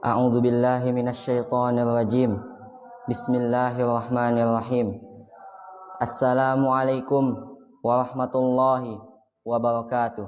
A'udzu billahi minasyaitonir rajim. Bismillahirrahmanirrahim. Assalamualaikum warahmatullahi wabarakatuh.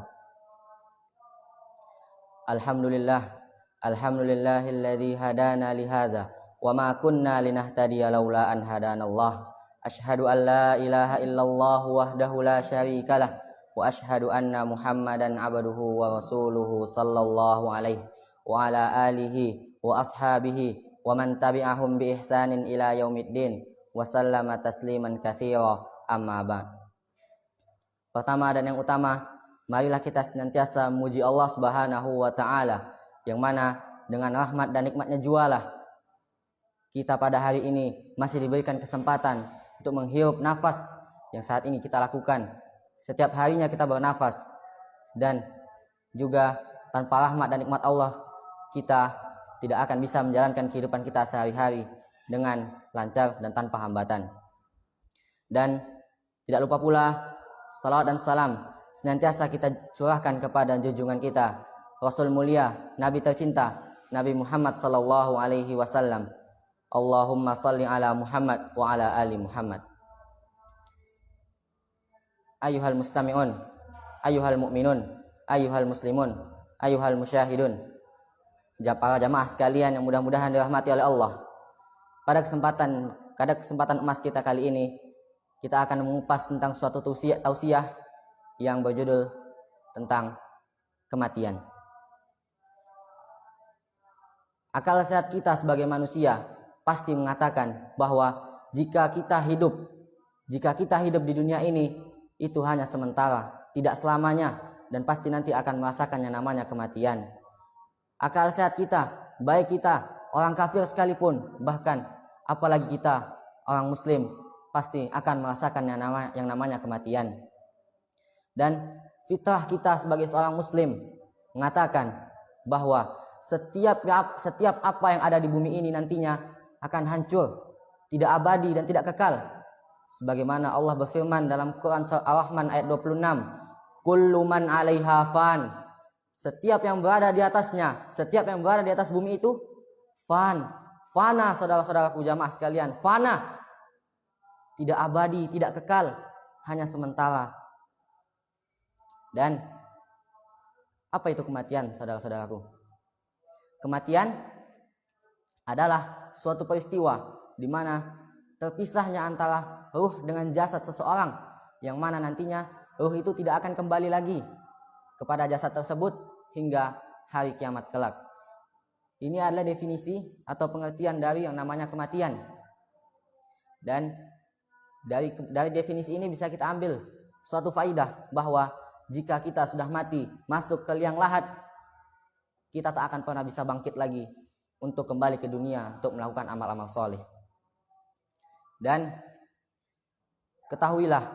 Alhamdulillahilladzi hadana li hadza wa ma kunna linahtadiya laula an hadanallah. Asyhadu an la ilaha illallah wahdahu la syarikalah wa asyhadu anna Muhammadan abduhu wa rasuluhu sallallahu alaihi wa ala alihi wa ashabihi wa man tabi'ahum bi ihsanin ila yaumiddin wa sallama tasliman katsira, amma ba'd. Pertama dan yang utama, marilah kita senantiasa memuji Allah Subhanahu wa taala, yang mana dengan rahmat dan nikmatnya jualah kita pada hari ini masih diberikan kesempatan untuk menghirup nafas yang saat ini kita lakukan. Setiap harinya kita bernafas, dan juga tanpa rahmat dan nikmat Allah kita tidak akan bisa menjalankan kehidupan kita sehari-hari dengan lancar dan tanpa hambatan. Dan tidak lupa pula salawat dan salam senantiasa kita curahkan kepada junjungan kita, Rasul mulia, Nabi tercinta, Nabi Muhammad sallallahu alaihi wasallam. Allahumma salli ala Muhammad wa ala ali Muhammad. Ayyuhal mustami'un, ayyuhal mu'minun, ayyuhal muslimun, ayyuhal musyahidun, para jamaah sekalian yang mudah-mudahan dirahmati oleh Allah. Pada kesempatan emas kita kali ini, kita akan mengupas tentang suatu tausiah yang berjudul tentang kematian. Akal sehat kita sebagai manusia pasti mengatakan bahwa jika kita hidup di dunia ini, itu hanya sementara, tidak selamanya, dan pasti nanti akan merasakan yang namanya kematian. Akal sehat kita, baik kita orang kafir sekalipun, bahkan apalagi kita orang muslim, pasti akan merasakan yang namanya kematian. Dan fitrah kita sebagai seorang muslim mengatakan bahwa setiap apa yang ada di bumi ini nantinya akan hancur, tidak abadi dan tidak kekal. Sebagaimana Allah berfirman dalam Quran surah Ar-Rahman ayat 26, kullu man 'alaiha fan. Setiap yang berada di atasnya, setiap yang berada di atas bumi itu fana, saudara-saudaraku jamaah sekalian, fana. Tidak abadi, tidak kekal, hanya sementara. Dan apa itu kematian, saudara-saudaraku? Kematian adalah suatu peristiwa di mana terpisahnya antara ruh dengan jasad seseorang, yang mana nantinya ruh itu tidak akan kembali lagi kepada jasad tersebut hingga hari kiamat kelak. Ini adalah definisi atau pengertian dari yang namanya kematian. Dan dari definisi ini bisa kita ambil suatu faidah bahwa jika kita sudah mati, masuk ke liang lahat, kita tak akan pernah bisa bangkit lagi untuk kembali ke dunia untuk melakukan amal-amal soleh. Dan ketahuilah,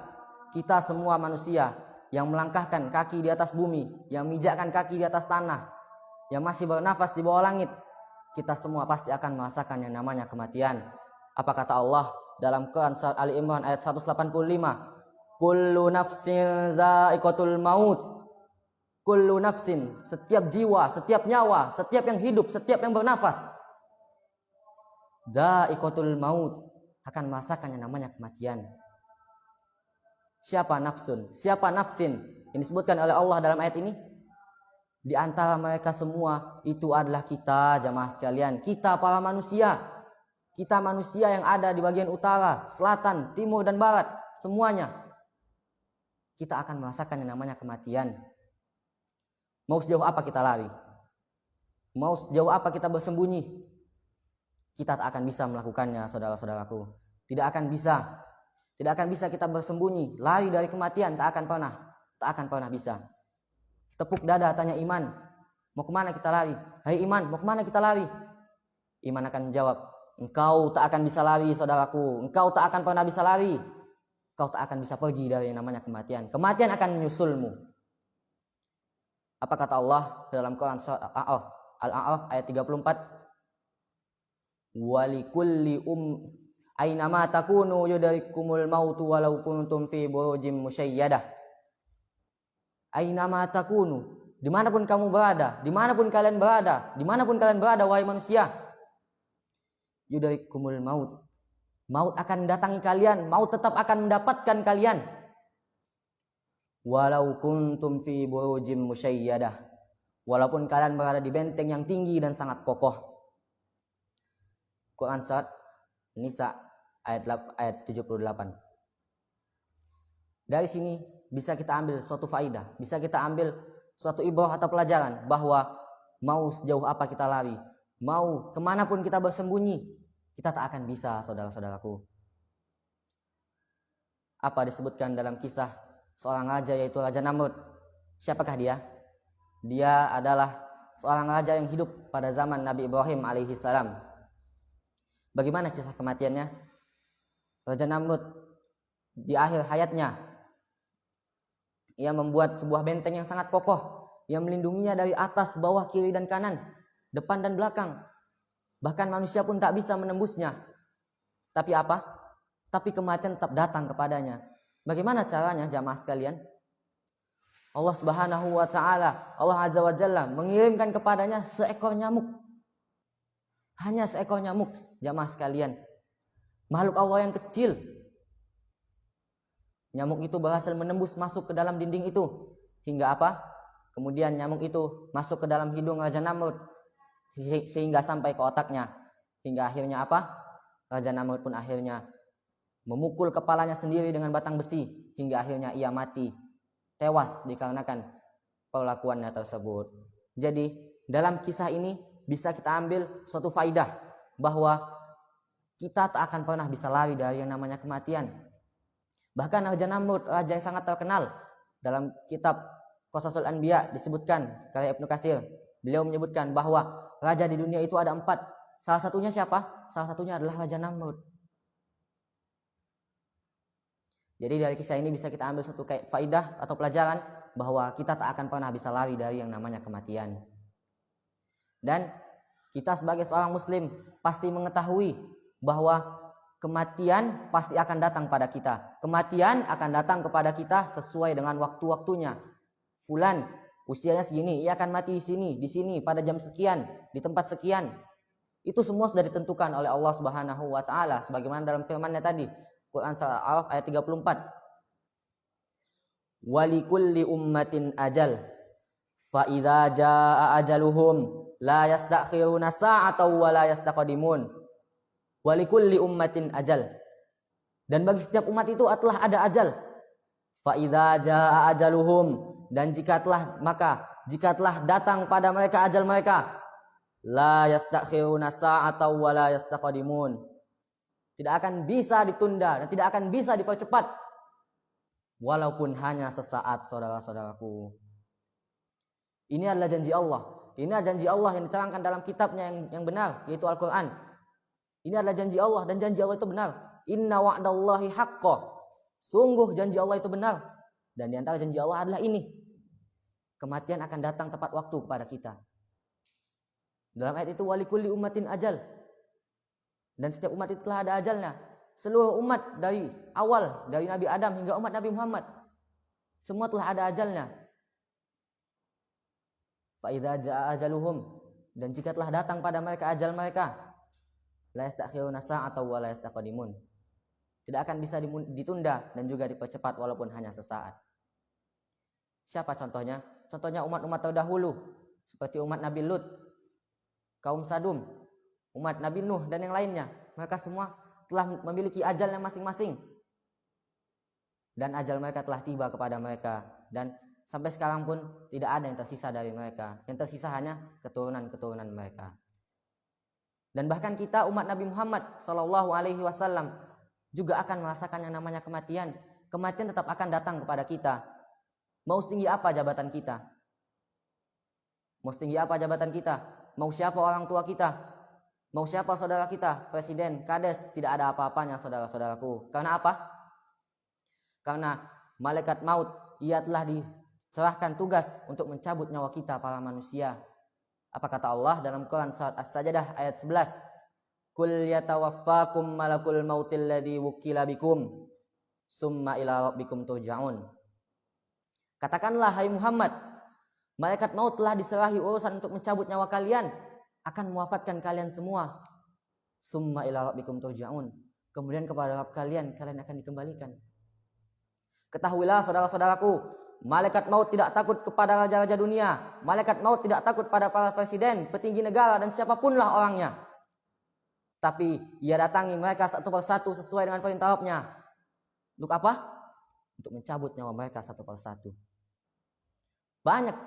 kita semua manusia yang melangkahkan kaki di atas bumi, yang mijakkan kaki di atas tanah, yang masih bernafas di bawah langit, kita semua pasti akan merasakan yang namanya kematian. Apa kata Allah dalam Quran surat Ali Imran ayat 185? Kullu nafsin dha'iqatul maut. Kullu nafsin, setiap jiwa, setiap nyawa, setiap yang hidup, setiap yang bernafas, dha'iqatul maut, akan merasakan yang namanya kematian. Siapa nafsun? Siapa nafsin? Yang disebutkan oleh Allah dalam ayat ini. Di antara mereka semua itu adalah kita, jamaah sekalian. Kita para manusia. Kita manusia yang ada di bagian utara, selatan, timur, dan barat. Semuanya. Kita akan merasakan yang namanya kematian. Mau sejauh apa kita lari? Mau sejauh apa kita bersembunyi? Kita tak akan bisa melakukannya, saudara-saudaraku. Tidak akan bisa. Tidak akan bisa kita bersembunyi, lari dari kematian, tak akan pernah bisa. Tepuk dada, tanya iman, mau kemana kita lari? Hai iman, mau kemana kita lari? Iman akan menjawab, engkau tak akan bisa lari, saudaraku. Engkau tak akan pernah bisa lari. Engkau tak akan bisa pergi dari yang namanya kematian. Kematian akan menyusulmu. Apa kata Allah dalam Quran surat Al-A'raf ayat 34? Walikulli ainama takunu yudrikumul mautu walau kuntum fi burujim musayyadah. Ainama takunu, dimanapun kamu berada, dimanapun kalian berada, wahai manusia, yudrikumul maut. Maut akan mendatangi kalian, maut tetap akan mendapatkan kalian. Walau kuntum fi burujim musyayyadah. Walaupun kalian berada di benteng yang tinggi dan sangat kokoh. Quran surat Nisa ayat 78. Dari sini bisa kita ambil suatu faidah, bisa kita ambil suatu ibrah atau pelajaran bahwa mau sejauh apa kita lari, mau kemanapun kita bersembunyi, kita tak akan bisa, saudara-saudaraku. Apa disebutkan dalam kisah seorang raja, yaitu Raja Namrud. Siapakah dia? Dia adalah seorang raja yang hidup pada zaman Nabi Ibrahim alaihi salam. Bagaimana kisah kematiannya? Raja Namrud di akhir hayatnya, ia membuat sebuah benteng yang sangat kokoh yang melindunginya dari atas, bawah, kiri dan kanan, depan dan belakang. Bahkan manusia pun tak bisa menembusnya. Tapi apa? Tapi kematian tetap datang kepadanya. Bagaimana caranya, jamaah sekalian? Allah Subhanahu wa ta'ala, Allah Azza wa Jalla mengirimkan kepadanya seekor nyamuk. Hanya seekor nyamuk, jamaah sekalian. Makhluk Allah yang kecil. Nyamuk itu berhasil menembus masuk ke dalam dinding itu. Hingga apa? Kemudian nyamuk itu masuk ke dalam hidung Raja Namrud, sehingga sampai ke otaknya. Hingga akhirnya apa? Raja Namrud pun akhirnya memukul kepalanya sendiri dengan batang besi. Hingga akhirnya ia mati, tewas dikarenakan perlakuannya tersebut. Jadi dalam kisah ini bisa kita ambil suatu faidah bahwa kita tak akan pernah bisa lari dari yang namanya kematian. Bahkan Raja Namrud, raja yang sangat terkenal, dalam kitab Qasasul Anbiya disebutkan, karya Ibnu Katsir, beliau menyebutkan bahwa raja di dunia itu ada 4. Salah satunya siapa? Salah satunya adalah Raja Namrud. Jadi dari kisah ini bisa kita ambil suatu faidah atau pelajaran bahwa kita tak akan pernah bisa lari dari yang namanya kematian. Dan kita sebagai seorang muslim pasti mengetahui bahwa kematian pasti akan datang pada kita. Kematian akan datang kepada kita sesuai dengan waktu-waktunya. Fulan usianya segini, ia akan mati di sini pada jam sekian, di tempat sekian. Itu semua sudah ditentukan oleh Allah Subhanahu wa taala sebagaimana dalam firman-Nya tadi, Quran surah Al-Araf ayat 34. Walikulli ummatin ajal fa idza jaa ajaluhum la yastakhiruna sa'atan wa la yastaqdimun. Walikulli ummatin ajal. Dan bagi setiap umat itu telah ada ajal. Fa idza jaa ajaluhum, dan jika telah datang pada mereka ajal mereka, la yastakhiruna sa'atan wa la yastaqdimun. Tidak akan bisa ditunda dan tidak akan bisa dipercepat walaupun hanya sesaat, saudara-saudaraku. Ini adalah janji Allah. Ini adalah janji Allah yang diterangkan dalam kitabnya yang benar, yaitu Al-Quran. Ini adalah janji Allah, dan janji Allah itu benar. Inna wa'dallahi haqqo. Sungguh janji Allah itu benar. Dan di antara janji Allah adalah ini. Kematian akan datang tepat waktu kepada kita. Dalam ayat itu, walikulli ummatin ajal. Dan setiap umat itu telah ada ajalnya. Seluruh umat dari awal, dari Nabi Adam hingga umat Nabi Muhammad, semua telah ada ajalnya. Fa idza jaa ajaluhum, dan jika telah datang pada mereka ajal mereka, la yastakhiruna sa'atan wa la yastaqdimun. Tidak akan bisa ditunda dan juga dipercepat walaupun hanya sesaat. Siapa contohnya? Contohnya umat-umat terdahulu seperti umat Nabi Lut, kaum Sadum, umat Nabi Nuh dan yang lainnya. Mereka semua telah memiliki ajalnya masing-masing. Dan ajal mereka telah tiba kepada mereka, dan sampai sekarang pun tidak ada yang tersisa dari mereka. Yang tersisa hanya keturunan-keturunan mereka. Dan bahkan kita umat Nabi Muhammad sallallahu alaihi wasallam juga akan merasakan yang namanya kematian. Kematian tetap akan datang kepada kita. Mau setinggi apa jabatan kita? Mau setinggi apa jabatan kita? Mau siapa orang tua kita? Mau siapa saudara kita? Presiden, kades, tidak ada apa-apanya, saudara-saudaraku. Karena apa? Karena malaikat maut, ia telah diserahkan tugas untuk mencabut nyawa kita para manusia. Apa kata Allah dalam Quran surat As-Sajdah ayat 11? Qul yatawaffakum malakul mautil ladzi wukila bikum summa ila rabbikum turja'un. Katakanlah hai Muhammad, Malaikat maut telah diserahi urusan untuk mencabut nyawa kalian, akan mewafatkan kalian semua. Summa ila rabbikum turja'un. Kemudian kepada Rabb kalian akan dikembalikan. Ketahuilah saudara-saudaraku, malaikat maut tidak takut kepada raja-raja dunia. Malaikat maut tidak takut pada para presiden, petinggi negara, dan siapapunlah orangnya. Tapi ia datangi mereka satu persatu sesuai dengan perintah Rabb-nya. Untuk apa? Untuk mencabut nyawa mereka satu persatu. Banyak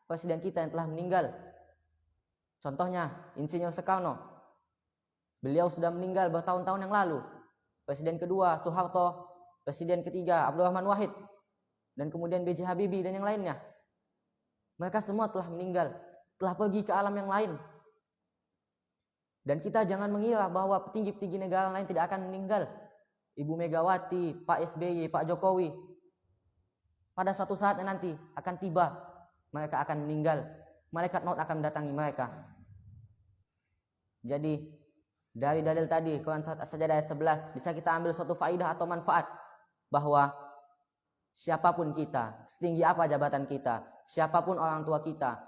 presiden kita yang telah meninggal. Contohnya Insinyur Soekarno. Beliau sudah meninggal bertahun-tahun yang lalu. Presiden kedua Soeharto, presiden ketiga Abdurrahman Wahid, dan kemudian B.J. Habibie dan yang lainnya. Mereka semua telah meninggal, telah pergi ke alam yang lain. Dan kita jangan mengira bahwa petinggi-petinggi negara lain tidak akan meninggal. Ibu Megawati, Pak SBY, Pak Jokowi, pada suatu saatnya nanti akan tiba, mereka akan meninggal. Malaikat maut akan mendatangi mereka. Jadi dari dalil tadi Quran Surat As-Sajdah ayat 11 bisa kita ambil suatu faidah atau manfaat bahwa siapapun kita, setinggi apa jabatan kita, siapapun orang tua kita,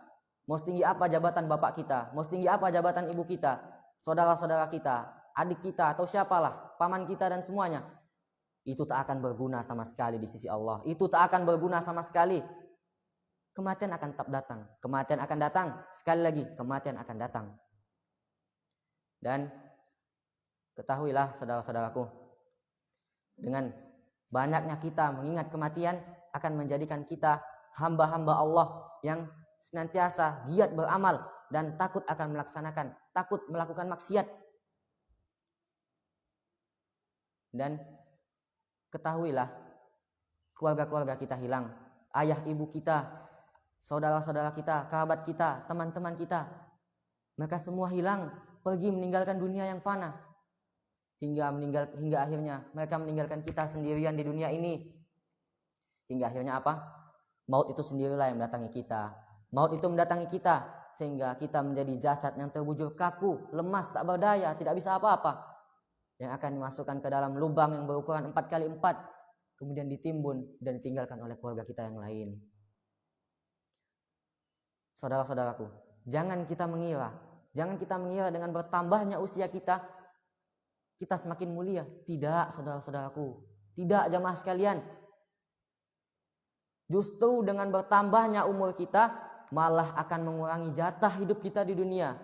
mau setinggi apa jabatan bapak kita, mau setinggi apa jabatan ibu kita, saudara-saudara kita, adik kita atau siapalah, paman kita dan semuanya, itu tak akan berguna sama sekali di sisi Allah. Itu tak akan berguna sama sekali. Kematian akan tetap datang. Kematian akan datang. Sekali lagi, kematian akan datang. Dan ketahuilah saudara-saudaraku, dengan banyaknya kita mengingat kematian akan menjadikan kita hamba-hamba Allah yang senantiasa giat beramal dan takut akan melaksanakan, takut melakukan maksiat. Dan ketahuilah, keluarga-keluarga kita hilang, ayah ibu kita, saudara-saudara kita, kerabat kita, teman-teman kita, mereka semua hilang, pergi meninggalkan dunia yang fana. Hingga akhirnya mereka meninggalkan kita sendirian di dunia ini. Hingga akhirnya apa? Maut itu sendirilah yang mendatangi kita. Maut itu mendatangi kita sehingga kita menjadi jasad yang terbujur kaku, lemas, tak berdaya, tidak bisa apa-apa, yang akan dimasukkan ke dalam lubang yang berukuran 4x4, kemudian ditimbun dan ditinggalkan oleh keluarga kita yang lain. Saudara-saudaraku, jangan kita mengira dengan bertambahnya usia kita semakin mulia. Tidak, saudara-saudaraku. Tidak, jamaah sekalian. Justru dengan bertambahnya umur kita malah akan mengurangi jatah hidup kita di dunia.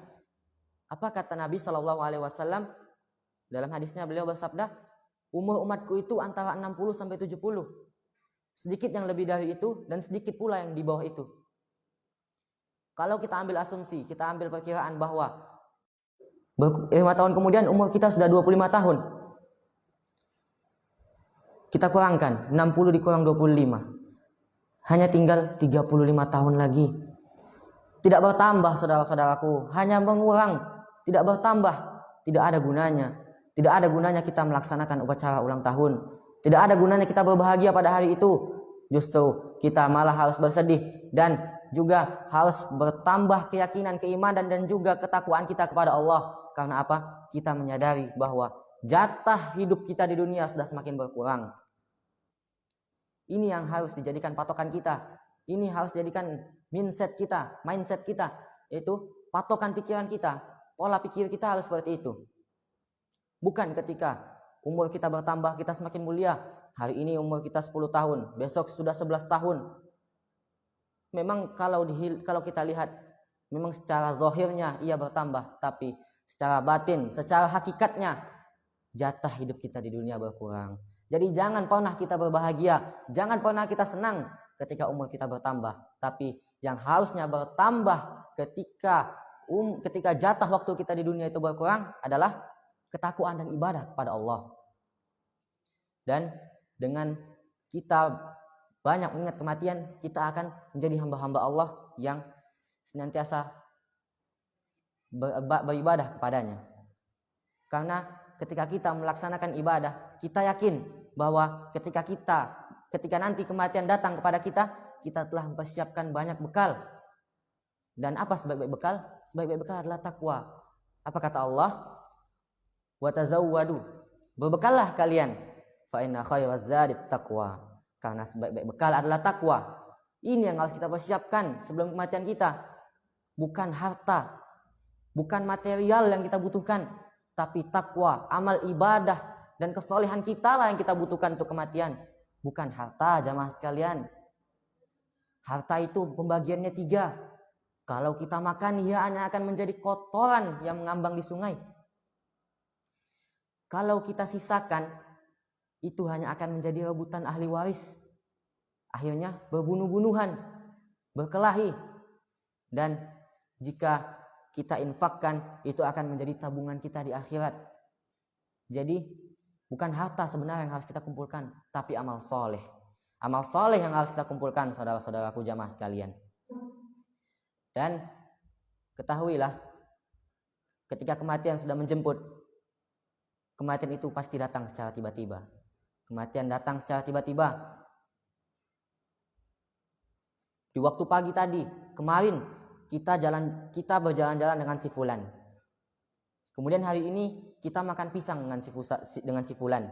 Apa kata Nabi SAW? Dalam hadisnya beliau bersabda, umur umatku itu antara 60 sampai 70. Sedikit yang lebih dari itu dan sedikit pula yang di bawah itu. Kalau kita ambil asumsi, kita ambil perkiraan bahwa 5 tahun kemudian umur kita sudah 25 tahun. Kita kurangkan 60 dikurang 25. Hanya tinggal 35 tahun lagi. Tidak bertambah saudara-saudaraku, hanya mengurang, tidak bertambah. Tidak ada gunanya. Tidak ada gunanya kita melaksanakan upacara ulang tahun. Tidak ada gunanya kita berbahagia pada hari itu. Justru kita malah harus bersedih dan juga harus bertambah keyakinan, keimanan dan juga ketakwaan kita kepada Allah. Karena apa? Kita menyadari bahwa jatah hidup kita di dunia sudah semakin berkurang. Ini yang harus dijadikan patokan kita. Ini harus dijadikan mindset kita, yaitu patokan pikiran kita. Pola pikir kita harus seperti itu. Bukan ketika umur kita bertambah kita semakin mulia. Hari ini umur kita 10 tahun, besok sudah 11 tahun. Memang kalau kita lihat, memang secara zahirnya ia bertambah, tapi secara batin, secara hakikatnya jatah hidup kita di dunia berkurang. Jadi jangan pernah kita berbahagia, jangan pernah kita senang ketika umur kita bertambah. Tapi yang harusnya bertambah ketika jatah waktu kita di dunia itu berkurang adalah ketakwaan dan ibadah kepada Allah. Dan dengan kita banyak mengingat kematian, kita akan menjadi hamba-hamba Allah yang senantiasa beribadah kepadanya. Karena ketika kita melaksanakan ibadah, kita yakin bahwa ketika nanti kematian datang kepada kita, kita telah mempersiapkan banyak bekal. Dan apa sebaik-baik bekal? Sebaik-baik bekal adalah takwa. Apa kata Allah? Wa tazawwadu. Berbekallah kalian. Fa inna khairaz zadit taqwa. Karena sebaik-baik bekal adalah takwa. Ini yang harus kita persiapkan sebelum kematian kita. Bukan harta, bukan material yang kita butuhkan, tapi takwa, amal ibadah, dan kesolehan kita lah yang kita butuhkan untuk kematian. Bukan harta, jamaah sekalian. Harta itu pembagiannya 3. Kalau kita makan, ia hanya akan menjadi kotoran yang mengambang di sungai. Kalau kita sisakan, itu hanya akan menjadi rebutan ahli waris. Akhirnya berbunuh-bunuhan, berkelahi. Dan jika kita infakkan, itu akan menjadi tabungan kita di akhirat. Jadi bukan harta sebenarnya yang harus kita kumpulkan, tapi amal soleh. Amal soleh yang harus kita kumpulkan, saudara-saudaraku jamaah sekalian. Dan ketahuilah, ketika kematian sudah menjemput, kematian itu pasti datang secara tiba-tiba. Kematian datang secara tiba-tiba. Di waktu pagi tadi, kemarin kita berjalan-jalan dengan si fulan. Kemudian hari ini kita makan pisang dengan si fulan.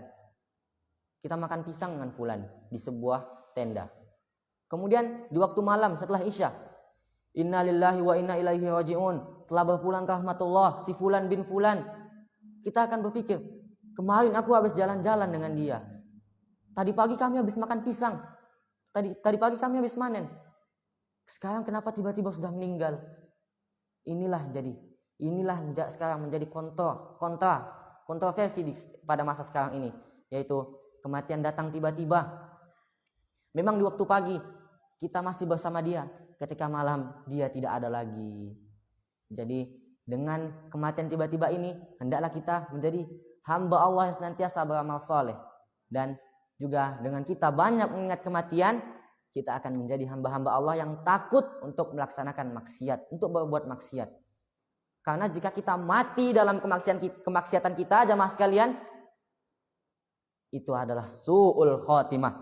Kita makan pisang dengan fulan di sebuah tenda. Kemudian di waktu malam setelah Isya, inna lillahi wa inna ilaihi raji'un, telah berpulang ke rahmatullah si fulan bin fulan. Kita akan berpikir, kemarin aku habis jalan-jalan dengan dia. Tadi pagi kami habis makan pisang. Tadi pagi kami habis manen. Sekarang kenapa tiba-tiba sudah meninggal? Inilah sekarang menjadi kontroversi pada masa sekarang ini, yaitu kematian datang tiba-tiba. Memang di waktu pagi kita masih bersama dia, ketika malam dia tidak ada lagi. Jadi dengan kematian tiba-tiba ini, hendaklah kita menjadi hamba Allah yang senantiasa beramal soleh. Dan juga dengan kita banyak mengingat kematian, kita akan menjadi hamba-hamba Allah yang takut untuk melaksanakan maksiat, untuk berbuat maksiat. Karena jika kita mati dalam kemaksiatan kita, jamaah sekalian, itu adalah su'ul khotimah,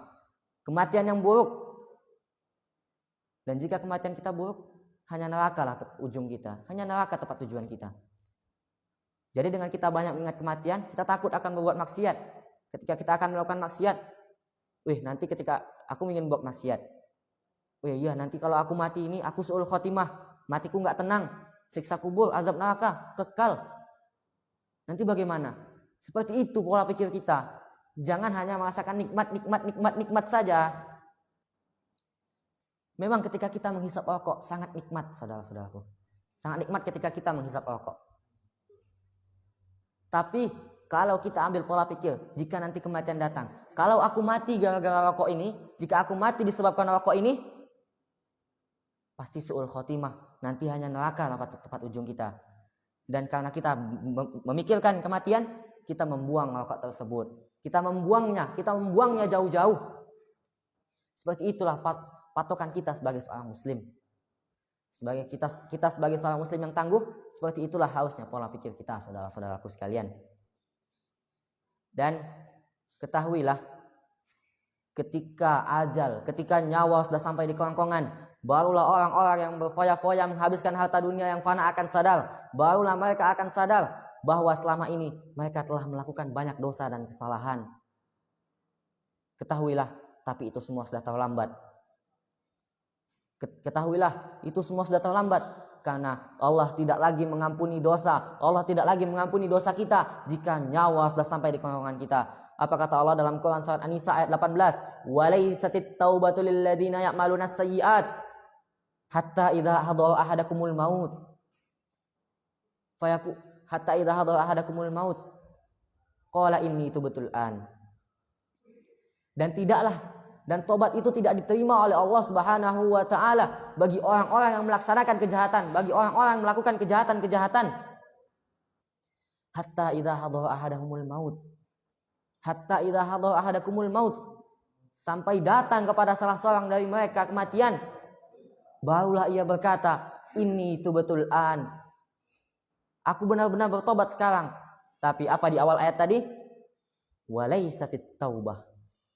kematian yang buruk. Dan jika kematian kita buruk, hanya neraka lah ujung kita, hanya neraka tempat tujuan kita. Jadi dengan kita banyak mengingat kematian, kita takut akan berbuat maksiat. Ketika kita akan melakukan maksiat, nanti ketika aku ingin buat maksiat, nanti kalau aku mati ini, aku su'ul khotimah, matiku nggak tenang, siksa kubur, azab neraka, kekal. Nanti bagaimana? Seperti itu pola pikir kita. Jangan hanya merasakan nikmat saja. Memang ketika kita menghisap rokok sangat nikmat, saudara-saudaraku. Sangat nikmat ketika kita menghisap rokok. Tapi kalau kita ambil pola pikir, jika nanti kematian datang, kalau aku mati gara-gara rokok ini, jika aku mati disebabkan rokok ini, pasti su'ul khotimah, nanti hanya neraka tempat ujung kita. Dan karena kita memikirkan kematian, kita membuang rokok tersebut. Kita membuangnya jauh-jauh. Seperti itulah patokan kita sebagai seorang muslim. Sebagai kita sebagai seorang muslim yang tangguh, seperti itulah harusnya pola pikir kita, saudara-saudaraku sekalian. Dan ketahuilah, ketika nyawa sudah sampai di kerongkongan, barulah orang-orang yang berfoya-foya menghabiskan harta dunia yang fana akan sadar. Barulah mereka akan sadar bahwa selama ini mereka telah melakukan banyak dosa dan kesalahan. Ketahuilah, tapi itu semua sudah terlambat. Ketahuilah, itu semua sudah terlambat. Karena Allah tidak lagi mengampuni dosa. Allah tidak lagi mengampuni dosa kita jika nyawa sudah sampai di kerongkongan kita. Apa kata Allah dalam Quran surat An-Nisa ayat 18? Walaisatit taubatu lil ladzina ya'maluna sayyi'at hatta idza hadara ahadakumul maut. Hatta idza hadara ahadakumul maut qala inni tubtul an. Dan tobat itu tidak diterima oleh Allah Subhanahu wa taala bagi orang-orang yang melaksanakan kejahatan, bagi orang-orang yang melakukan kejahatan. Hatta idza hadara ahadakumul maut. Hatta idza hadara ahadakumul maut. Sampai datang kepada salah seorang dari mereka kematian, barulah ia berkata, "Inni tubtul an." Aku benar-benar bertobat sekarang. Tapi apa di awal ayat tadi? Walaisatit taubah.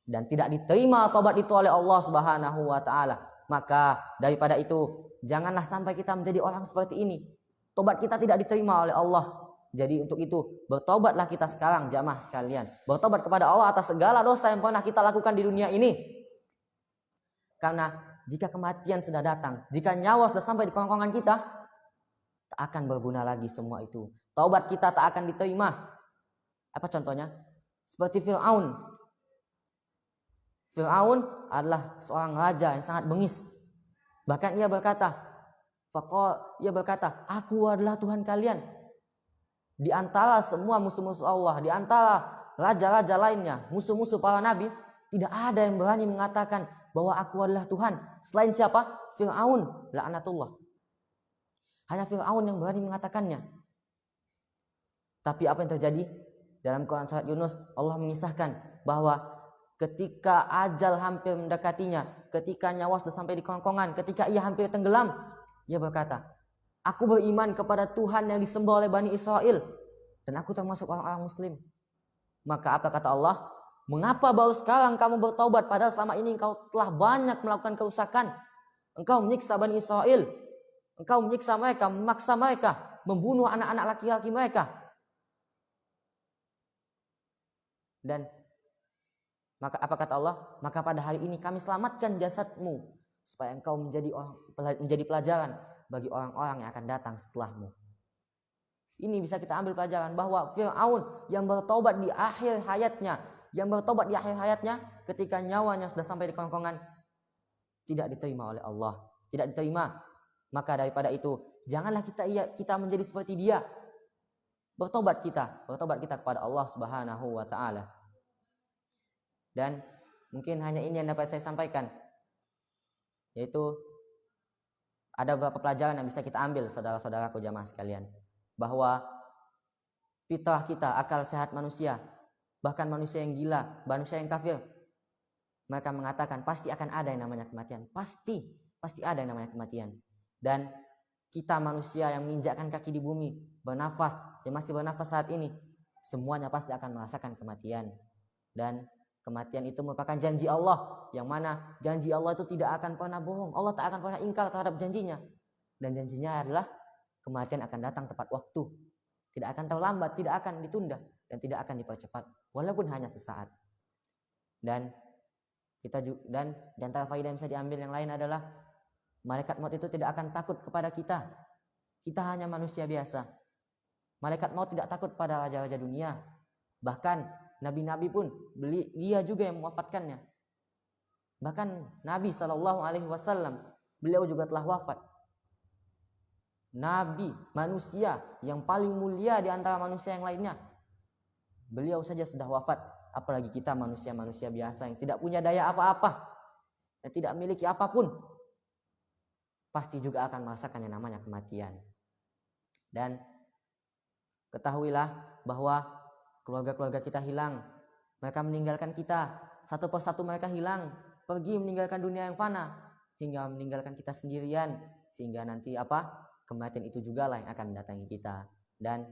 Dan tidak diterima tobat itu oleh Allah Subhanahu wa taala. Maka daripada itu, janganlah sampai kita menjadi orang seperti ini. Tobat kita tidak diterima oleh Allah. Jadi untuk itu, bertobatlah kita sekarang, jamaah sekalian. Bertobat kepada Allah atas segala dosa yang pernah kita lakukan di dunia ini. Karena jika kematian sudah datang, jika nyawa sudah sampai di kerongkongan kita, tak akan berguna lagi semua itu. Taubat kita tak akan diterima. Apa contohnya? Seperti Fir'aun. Fir'aun adalah seorang raja yang sangat bengis. Bahkan ia berkata, aku adalah Tuhan kalian. Di antara semua musuh-musuh Allah, di antara raja-raja lainnya, musuh-musuh para nabi, tidak ada yang berani mengatakan bahwa aku adalah Tuhan. Selain siapa? Fir'aun, laknatullah. Hanya Fir'aun yang berani mengatakannya. Tapi apa yang terjadi? Dalam Quran surat Yunus, Allah mengisahkan bahwa ketika ajal hampir mendekatinya, ketika nyawa sudah sampai di kerongkongan, ketika ia hampir tenggelam, ia berkata, aku beriman kepada Tuhan yang disembah oleh Bani Israel, dan aku termasuk orang-orang muslim. Maka apa kata Allah? Mengapa baru sekarang kamu bertaubat padahal selama ini engkau telah banyak melakukan kerusakan? Engkau menyiksa Bani Israel, engkau menyiksa mereka, memaksa mereka, membunuh anak-anak laki-laki mereka. Dan maka apa kata Allah? Maka pada hari ini kami selamatkan jasadmu supaya engkau menjadi pelajaran bagi orang-orang yang akan datang setelahmu. Ini bisa kita ambil pelajaran bahwa Fir'aun yang bertobat di akhir hayatnya, ketika nyawanya sudah sampai di kerongkongan, tidak diterima oleh Allah, tidak diterima. Maka daripada itu, janganlah kita menjadi seperti dia. Bertobat kita kepada Allah Subhanahu wa taala. Dan mungkin hanya ini yang dapat saya sampaikan, yaitu ada beberapa pelajaran yang bisa kita ambil, saudara-saudaraku jamaah sekalian, bahwa fitrah kita, akal sehat manusia, bahkan manusia yang gila, manusia yang kafir, mereka mengatakan pasti akan ada yang namanya kematian, pasti ada yang namanya kematian. Dan kita manusia yang menginjakkan kaki di bumi, bernafas, yang masih bernafas saat ini, semuanya pasti akan merasakan kematian. Dan kematian itu merupakan janji Allah, yang mana janji Allah itu tidak akan pernah bohong. Allah tak akan pernah ingkar terhadap janjinya. Dan janjinya adalah kematian akan datang tepat waktu. Tidak akan terlambat, tidak akan ditunda, dan tidak akan dipercepat, walaupun hanya sesaat. Dan di antara faedah yang bisa diambil yang lain adalah malaikat maut itu tidak akan takut kepada kita. Kita hanya manusia biasa. Malaikat maut tidak takut pada raja-raja dunia. Bahkan nabi-nabi pun dia juga yang mewafatkannya. Bahkan Nabi SAW, beliau juga telah wafat. Nabi, manusia yang paling mulia di antara manusia yang lainnya, beliau saja sudah wafat. Apalagi kita manusia-manusia biasa yang tidak punya daya apa-apa, yang tidak memiliki apapun, pasti juga akan merasakan yang namanya kematian. Dan ketahuilah bahwa keluarga-keluarga kita hilang, mereka meninggalkan kita, satu persatu mereka hilang, pergi meninggalkan dunia yang fana, hingga meninggalkan kita sendirian, sehingga nanti kematian itu juga lah yang akan mendatangi kita. Dan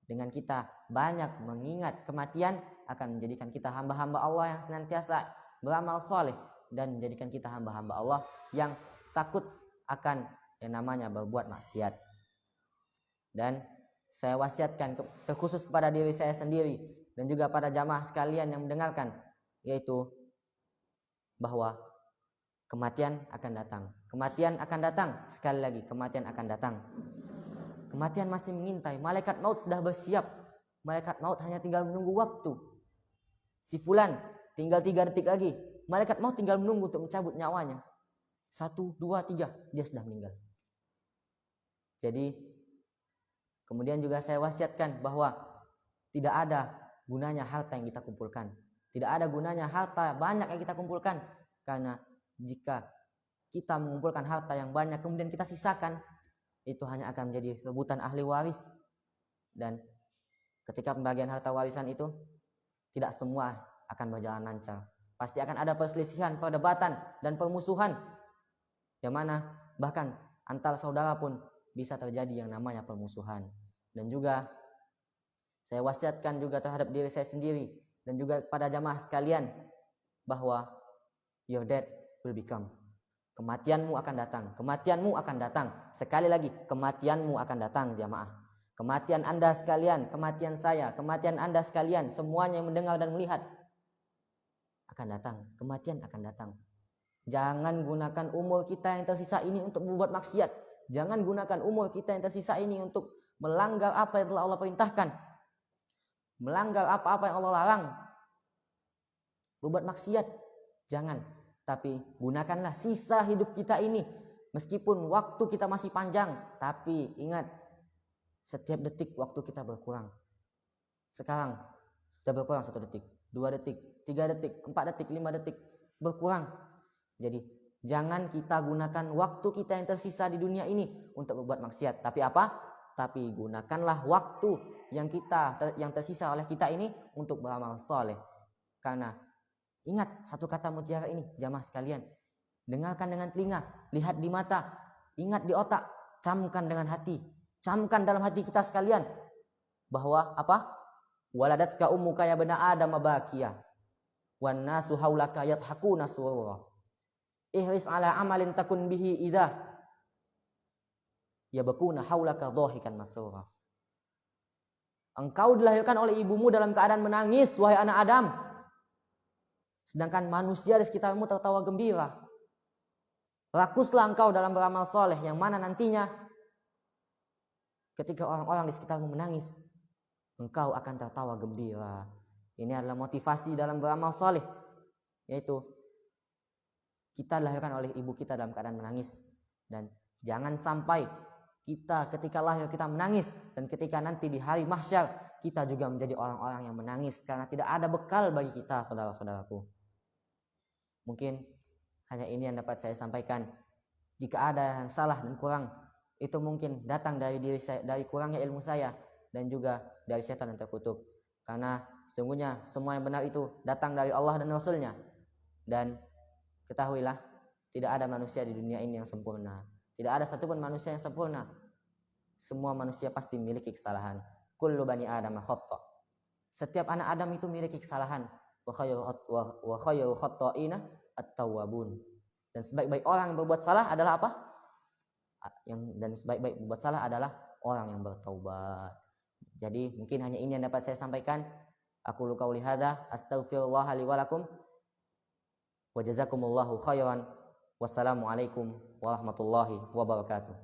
dengan kita banyak mengingat kematian, akan menjadikan kita hamba-hamba Allah yang senantiasa beramal soleh, dan menjadikan kita hamba-hamba Allah yang takut akan yang namanya berbuat maksiat. Dan saya wasiatkan terkhusus kepada diri saya sendiri dan juga pada jamaah sekalian yang mendengarkan, yaitu bahwa kematian akan datang. Kematian akan datang. Sekali lagi, kematian akan datang. Kematian masih mengintai. Malaikat maut sudah bersiap. Malaikat maut hanya tinggal menunggu waktu. Si fulan tinggal 3 detik lagi. Malaikat maut tinggal menunggu untuk mencabut nyawanya. 1, 2, 3, dia sudah meninggal. Jadi kemudian juga saya wasiatkan bahwa tidak ada gunanya harta yang kita kumpulkan. Tidak ada gunanya harta banyak yang kita kumpulkan. Karena jika kita mengumpulkan harta yang banyak kemudian kita sisakan, itu hanya akan menjadi rebutan ahli waris. Dan ketika pembagian harta warisan itu, tidak semua akan berjalan lancar. Pasti akan ada perselisihan, perdebatan, dan permusuhan. Yang mana bahkan antar saudara pun bisa terjadi yang namanya permusuhan. Dan juga saya wasiatkan juga terhadap diri saya sendiri dan juga kepada jamaah sekalian bahwa your death will become. Kematianmu akan datang. Kematianmu akan datang. Sekali lagi, kematianmu akan datang jamaah. Kematian Anda sekalian, kematian saya, kematian Anda sekalian, semuanya yang mendengar dan melihat akan datang. Kematian akan datang. Jangan gunakan umur kita yang tersisa ini untuk berbuat maksiat. Jangan gunakan umur kita yang tersisa ini untuk melanggar apa yang telah Allah perintahkan. Melanggar apa-apa yang Allah larang. Berbuat maksiat. Jangan. Tapi gunakanlah sisa hidup kita ini. Meskipun waktu kita masih panjang. Tapi ingat, setiap detik waktu kita berkurang. Sekarang sudah berkurang 1 detik, 2 detik, 3 detik, 4 detik, 5 detik. Berkurang. Jadi jangan kita gunakan waktu kita yang tersisa di dunia ini untuk berbuat maksiat. Tapi apa? Tapi gunakanlah waktu yang tersisa oleh kita ini untuk beramal soleh. Karena ingat satu kata mutiara ini, jamaah sekalian. Dengarkan dengan telinga, lihat di mata, ingat di otak, camkan dengan hati. Camkan dalam hati kita sekalian. Bahwa apa? Waladatka ummuka ya bani Adam bakiya. Wan nasu haulaka yadhakuna surura. Ihris ala amalin takun bihi idza yabkuna haulaka dhahikan masrura. Engkau dilahirkan oleh ibumu dalam keadaan menangis, wahai anak Adam. Sedangkan manusia di sekitarmu tertawa gembira. Rakuslah engkau dalam beramal soleh, yang mana nantinya ketika orang-orang di sekitarmu menangis, engkau akan tertawa gembira. Ini adalah motivasi dalam beramal soleh, yaitu kita dilahirkan oleh ibu kita dalam keadaan menangis. Dan jangan sampai kita ketika lahir kita menangis, dan ketika nanti di hari mahsyar kita juga menjadi orang-orang yang menangis, karena tidak ada bekal bagi kita, saudara-saudaraku. Mungkin hanya ini yang dapat saya sampaikan. Jika ada yang salah dan kurang, itu mungkin datang dari diri saya, dari kurangnya ilmu saya, dan juga dari setan yang terkutuk. Karena sesungguhnya semua yang benar itu datang dari Allah dan Rasulnya. Dan ketahuilah, tidak ada manusia di dunia ini yang sempurna. Tidak ada satupun manusia yang sempurna. Semua manusia pasti memiliki kesalahan. Kullu bani Adam khata'. Setiap anak Adam itu memiliki kesalahan. Wa khayru khata'ina at-tawwabun. Dan sebaik-baik orang yang berbuat salah adalah apa? Dan sebaik-baik berbuat salah adalah orang yang bertaubat. Jadi mungkin hanya ini yang dapat saya sampaikan. Aku qauli hadza, astaghfirullah li wa lakum. Wa jazakumullahu khairan. Wassalamualaikum warahmatullahi wabarakatuh.